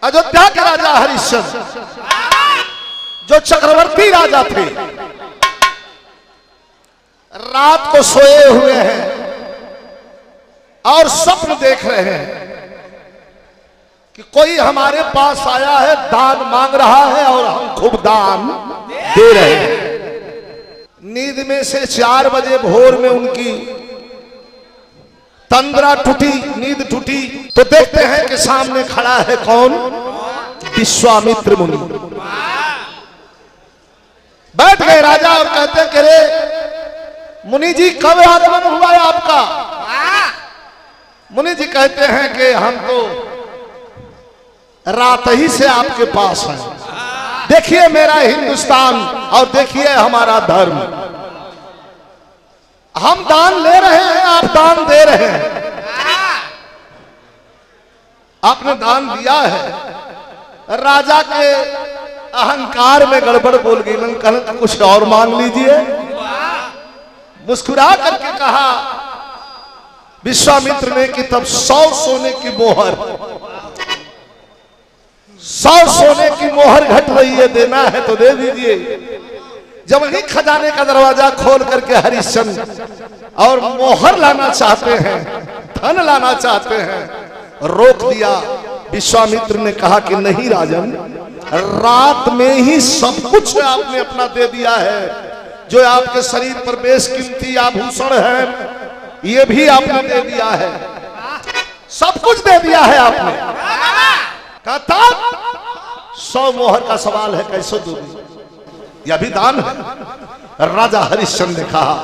अयोध्या के राजा हरिश्चंद्र जो चक्रवर्ती राजा थे, रात को सोए हुए हैं और स्वप्न देख रहे हैं कि कोई हमारे पास आया है, दान मांग रहा है और हम खूब दान दे रहे हैं। नींद में से 4 बजे भोर में उनकी तंद्रा टूटी, नींद टूटी, तो देखते हैं कि सामने खड़ा है कौन? विश्वामित्र मुनि। बैठ गए राजा और कहते हैं कि रे मुनि जी, कब आगमन हुआ है आपका? मुनि जी कहते हैं कि हम तो रात ही से आपके पास हैं। देखिए मेरा हिंदुस्तान और देखिए हमारा धर्म, हम दान ले रहे हैं, आप दान दे रहे हैं। आपने दान दिया है। राजा के अहंकार में गड़बड़ बोल गई, कहना कुछ और मांग लीजिए। मुस्कुरा करके कहा विश्वामित्र ने कि तब 100 सोने की मोहर, 100 सोने की मोहर घट रही है, देना है तो दे दीजिए। जब वही खजाने का दरवाजा खोल करके हरिश्चंद्र और मोहर लाना चाहते हैं, धन लाना चाहते हैं, रोक दिया। विश्वामित्र ने कहा कि नहीं राजन, रात में ही सब कुछ आपने अपना दे दिया है। जो आपके शरीर पर बेशकीमती आभूषण है, ये भी आपने दे दिया है, सब कुछ दे दिया है आपने। कहता 100 मोहर का सवाल है, कैसे दोगे? यह भी दान है। राजा हरिश्चंद्र ने कहा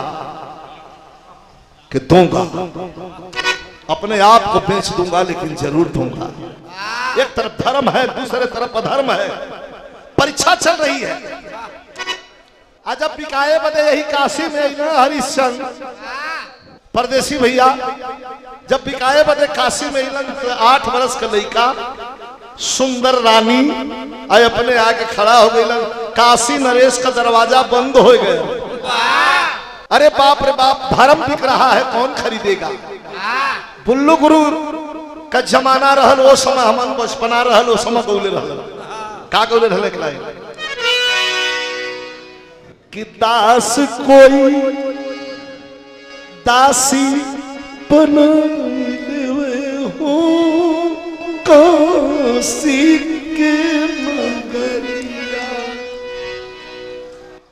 कि दूंगा, अपने आप को बेच दूंगा, लेकिन जरूर दूंगा। एक तरफ धर्म है, दूसरे तरफ अधर्म है, परीक्षा चल रही है। आज जब बिकाए बदे यही काशी में हरिश्चंद्र परदेसी भैया जब बिकाए बदे काशी में 8 बरस का लड़का सुंदर रानी आए अपने आके खड़ा हो गई। काशी नरेश का दरवाजा बंद हो गया। अरे बाप रे बाप, धर्म बिक रहा है, कौन खरीदेगा? बुल्लू गुरु का जमाना रहल, वो समय हमन बचपना रहल, वो समय गौले रहल। का गौले रहले के कि दास कोई दासी बना देवे हो काशी के नगरिया,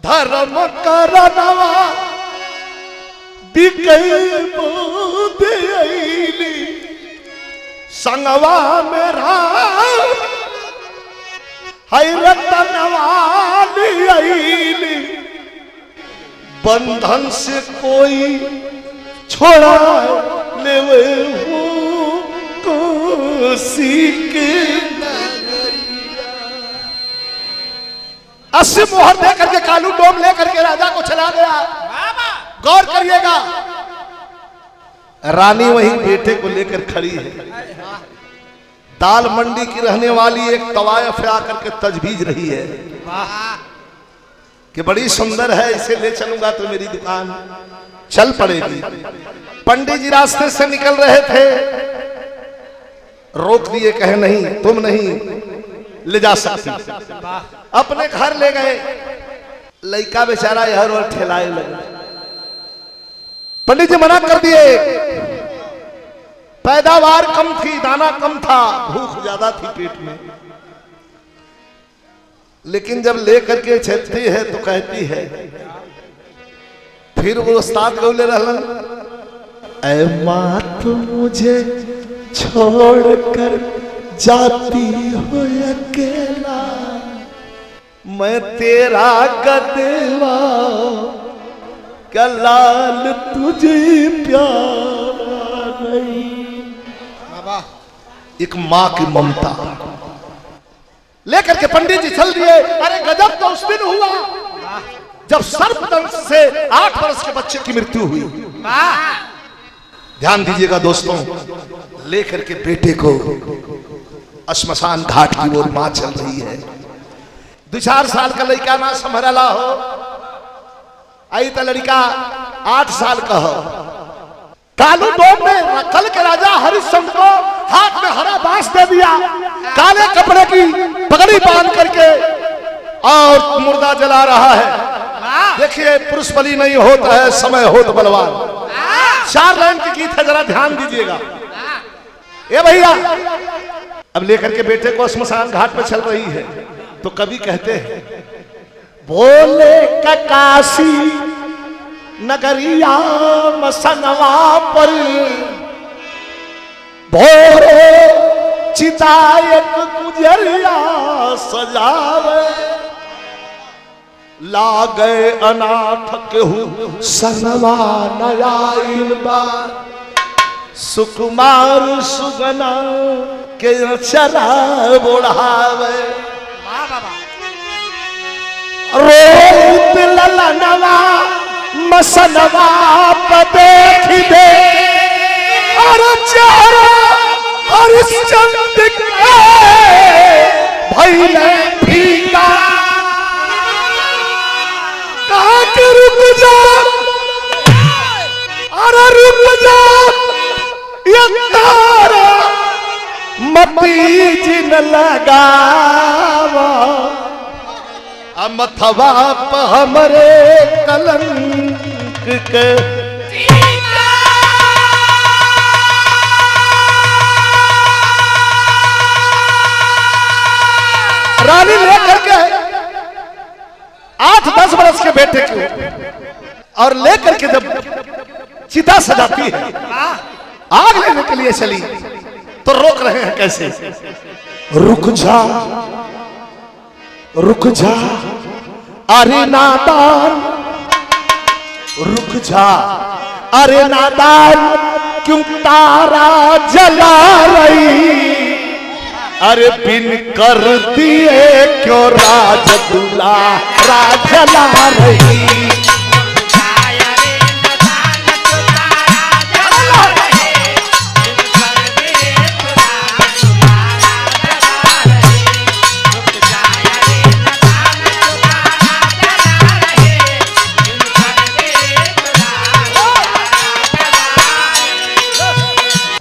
धर्म करनवा बिकई बोधे अइली, संगवा मेरा रतनवा अइली, बंधन से कोई छोड़ा लेवे हो काशी के नगरिया। 80 मोहर दे करके कालू डोम ले करके राजा को चला गया। गौर करिएगा, रानी वहीं बेटे को लेकर खड़ी है। दाल मंडी की रहने वाली एक तवायफ आकर के तजवीज रही है कि बड़ी सुंदर है, इसे ले चलूंगा तो मेरी दुकान चल पड़ेगी। पंडित जी रास्ते से निकल रहे थे, रोक दिए, कहे नहीं तुम नहीं ले जा सकती। अपने घर ले गए। लड़का बेचारा यहर और ठेलाए लगे। पंडित जी मना कर दिए, पैदावार कम थी, दाना कम था, भूख ज्यादा थी पेट में। लेकिन जब लेकर के चलती है तो कहती है, फिर वो उस्ताद गौले रहलन, ऐ माँ तू मुझे छोड़कर जाती हो अकेला, मैं तेरा गदेवा क्या लाल तुझे प्यारा नहीं। एक माँ की ममता लेकर के पंडित जी चल दिए। अरे गजब तो उस दिन हुआ जब सर्पदंश से 8 वर्ष के बच्चे की मृत्यु हुई। ध्यान दीजिएगा दोस्तों, लेकर के बेटे को श्मशान घाट की ओर मां चल रही है। 2-4 साल का लड़का ना संभरला हो, आई तो लड़का 8 साल का हो। कालू डोम में कल के राजा हरिश्चंद्र को हाथ में हरा बांस दे दिया। काले कपड़े की पगड़ी बांध करके और मुर्दा जला रहा है। देखिए पुरुष बलि नहीं होता है, समय हो तो बलवान। 4 लाइन की गीत है, जरा ध्यान दीजिएगा। ए भैया, अब लेकर के बेटे को श्मशान घाट पे चल रही है, तो कवि कहते हैं बोले काशी नगरिया मसनवा पर भोरे चितायक गुजरिया सजावे लागे अनाथ केहू सनवा नयाइन बा सुकुमार सुगना के चला बुढ़ावे रोत ललनवा मसनवा देख दे और चारा और इस चंद के भैले फीका कहा के रुक जा और रुक जा ये तारा मती जिन लगावा मथवा पे हमरे कलंक के रानी लेकर के 8-10 बरस के बेटे को और लेकर के जब चिता सजाती है, आग लेने के लिए चली, तो रोक रहे हैं कैसे? रुक जा रुक जा अरे नादान, रुक जा अरे नादान, क्यों तारा जला रही? अरे बिन कर दिए क्यों राज दुलारा जला रही?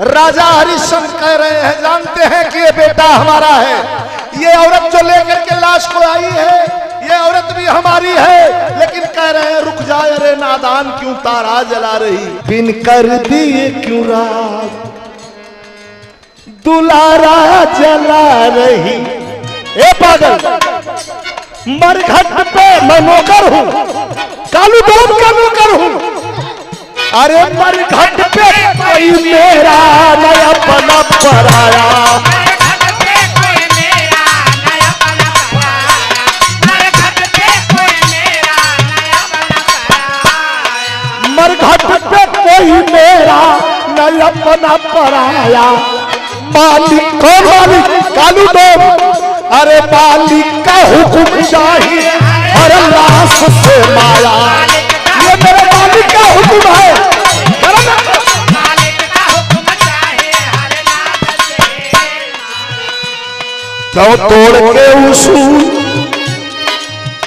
राजा हरिश्चंद्र कह रहे हैं, जानते हैं कि ये बेटा हमारा है, ये औरत जो लेकर के लाश को आई है, ये औरत भी हमारी है, लेकिन कह रहे हैं रुक जाए रे नादान, क्यों तारा जला रही? बिन कर दिए क्यों रात दुलारा जला रही? ए पागल, मरघट पे मनोकर हूँ, कालू दौड़ का नौकर हूँ। अरे मरघट पे कोई मेरा नया पना पराया, मरघट पे कोई मेरा नया पना पराया। मालिक को मालिक कालू दो, अरे मालिक का हुक्म चाहिए और लाश से माया, ये मेरे मालिक का हुक्म है। क्यों तोड़ के उसूल,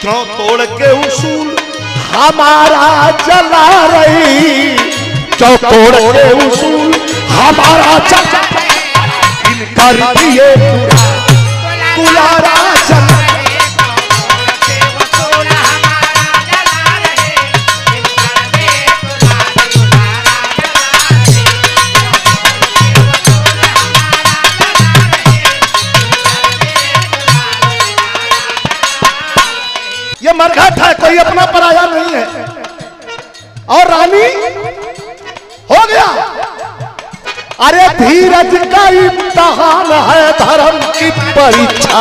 क्यों तोड़ के उसूल हमारा जला रही? क्यों तोड़ के उसूल हमारा जला? कर दिए दुलारा जला, ये मरघट है, कोई अपना पराया नहीं है। और रानी हो गया। अरे धीरज का इम्तिहान है धर्म की परीक्षा,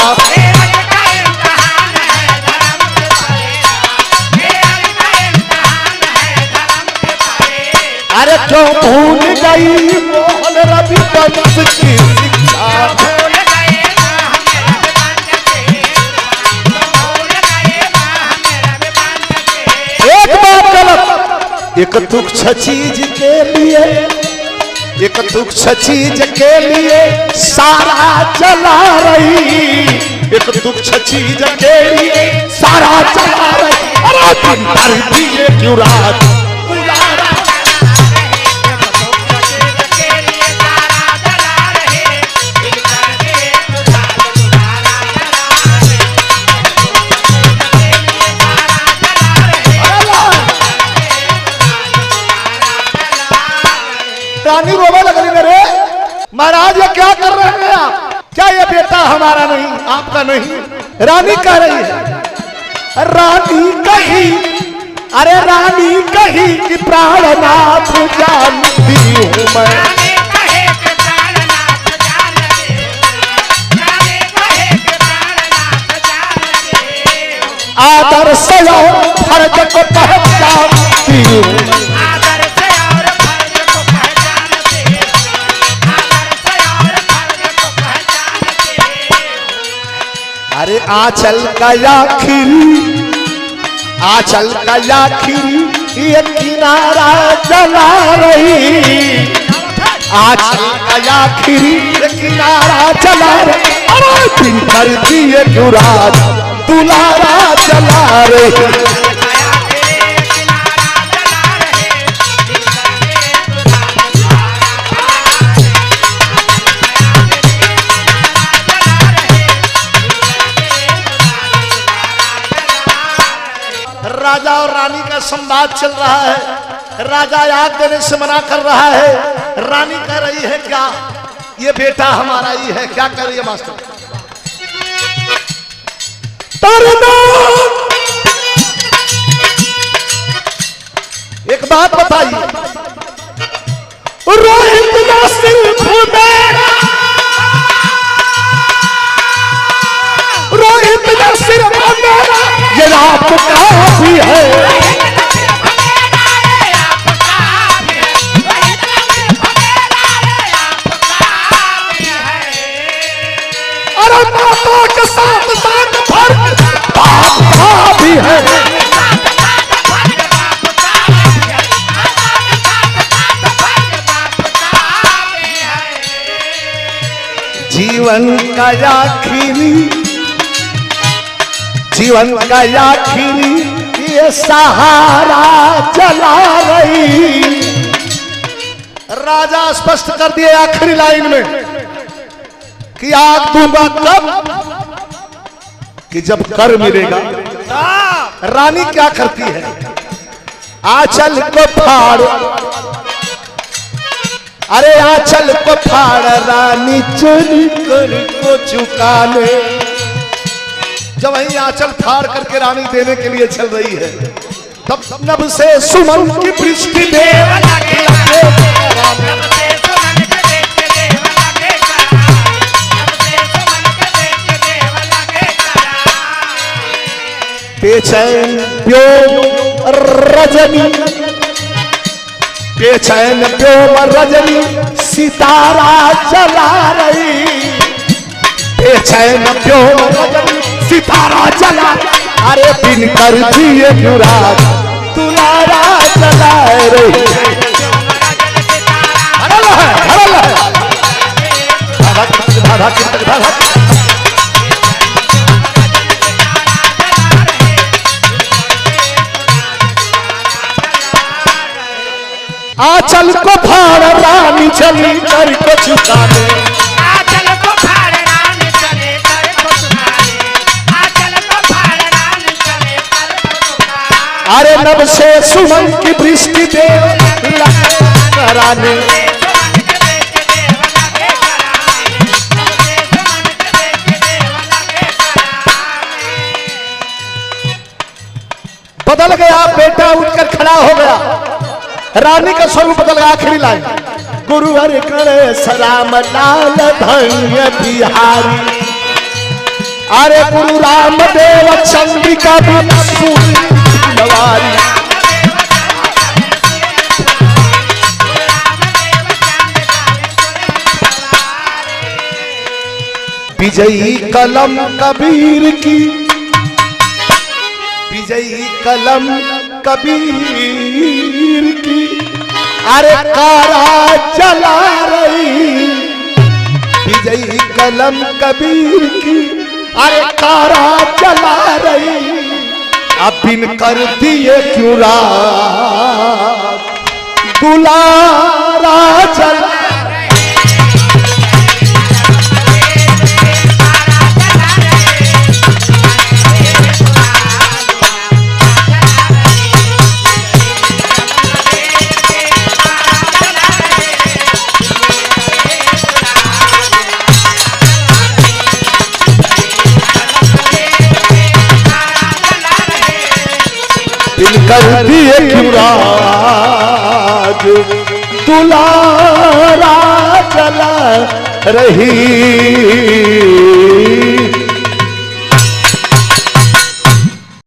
अरे क्यों भूल गई मोहन रविवंश की शिक्षा? एक बात गलत, एक तुच्छ चीज के लिए, एक तुच्छ चीज के लिए सारा जला रही, एक तुच्छ चीज के लिए सारा जला रही। अरे दिन भर दिए क्यों रात हमारा नहीं, आपका नहीं। रानी कह रही है, रानी कही, अरे रानी कही कि प्राणनाथ जानती हूँ मैं। आदर से और फर्ज को पहचानती हूँ। अरे आंचल का आखिरी, आंचल का आखिरी ये किनारा जला रही, आंचल का आखिरी ये किनारा जला रही। अरे दिन कर दिए गुराज दुलारा जला रही। राजा और रानी का संवाद चल रहा है। राजा आग देने से मना कर रहा है। रानी कह रही है क्या ये बेटा हमारा ही है? क्या कह रही है मास्टर? एक बात बताइए, रोहित ना सिर्फ मेरा, रोहित ना सिर्फ मेरा, ये आपका भी है। अरे माता के साथ साथ फर्क बाप का भी है। जीवन का आखिरी, जीवन का आखिरी ये सहारा जला रही। राजा स्पष्ट कर दिए आखिरी लाइन में कि आग दूंगा कब? कि जब कर मिलेगा। रानी क्या करती है? आंचल को फाड़, अरे आंचल को फाड़ रानी चोरी कर को चुका ले। जब वही आंचल फाड़ करके रानी देने के लिए चल रही है, तब नभ से सुमन की वृष्टि देव लगे। बेचैन व्योम रजनी, बेचैन व्योम रजनी सितारा जला रही। बेचैन व्योम रजनी सितारा जला, अरे दिन कर दिए युवराज दुलारा जला रही। आंचल को फाड़ रानी चली कर को चुका ले। आंचल को फाड़ रानी चले कर को चुका ले। आंचल को फाड़ रानी चले कर को चुका। अरे नभ से सुमन की वृष्टि देव लगे कराने। बदल गया बेटा, उठकर खड़ा हो गया। रानी का स्वरूप बदल गया। आखिरी लाइन, गुरुवर करे सलाम लाल धन्य बिहारी। अरे गुरु रामदेव चंद्रिका नवारी। विजयी कलम कबीर की, विजयी कलम कबीर की, अरे कारा चला रही। विजयी कलम कबीर की, अरे कारा चला रही। अब बिन कर दिए क्यों रात दुलारा चला। दिल कर दिए क्यों राज दुलारा चला रही